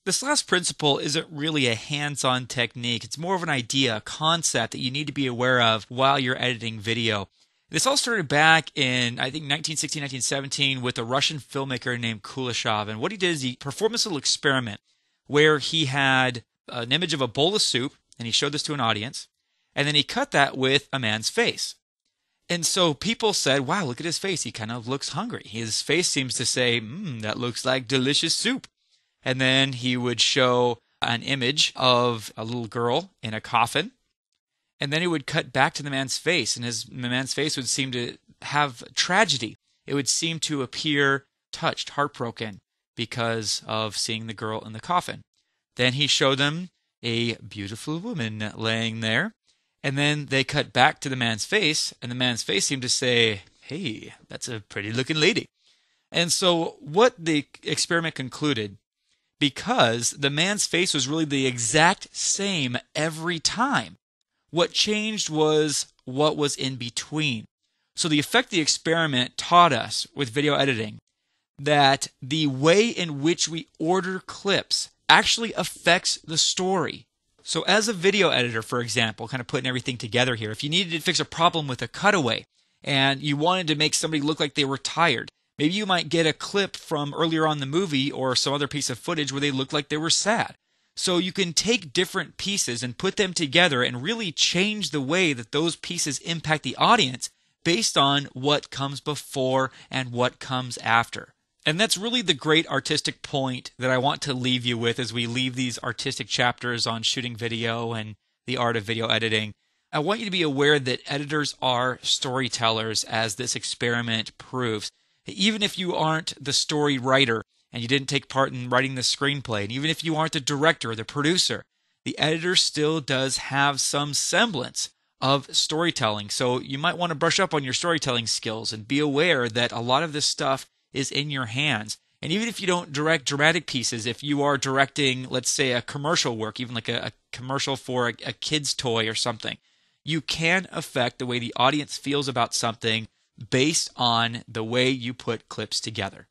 This last principle isn't really a hands-on technique. It's more of an idea, a concept that you need to be aware of while you're editing video. This all started back in, I think, 1916, 1917 with a Russian filmmaker named Kuleshov. And what he did is he performed this little experiment where he had an image of a bowl of soup, and he showed this to an audience, and then he cut that with a man's face. And so people said, wow, look at his face. He kind of looks hungry. His face seems to say, that looks like delicious soup. And then he would show an image of a little girl in a coffin. And then he would cut back to the man's face. And the man's face would seem to have tragedy. It would seem to appear touched, heartbroken, because of seeing the girl in the coffin. Then he showed them a beautiful woman laying there. And then they cut back to the man's face. And the man's face seemed to say, hey, that's a pretty looking lady. And so what the experiment concluded, because the man's face was really the exact same every time, what changed was what was in between. So the effect the experiment taught us with video editing, that the way in which we order clips actually affects the story. So as a video editor, for example, kind of putting everything together here, if you needed to fix a problem with a cutaway and you wanted to make somebody look like they were tired, maybe you might get a clip from earlier on in the movie or some other piece of footage where they looked like they were sad. So you can take different pieces and put them together and really change the way that those pieces impact the audience based on what comes before and what comes after. And that's really the great artistic point that I want to leave you with as we leave these artistic chapters on shooting video and the art of video editing. I want you to be aware that editors are storytellers, as this experiment proves. Even if you aren't the story writer and you didn't take part in writing the screenplay, and even if you aren't the director or the producer, the editor still does have some semblance of storytelling. So you might want to brush up on your storytelling skills and be aware that a lot of this stuff is in your hands. And even if you don't direct dramatic pieces, if you are directing, let's say, a commercial work, even like a commercial for a kid's toy or something, you can affect the way the audience feels about something based on the way you put clips together.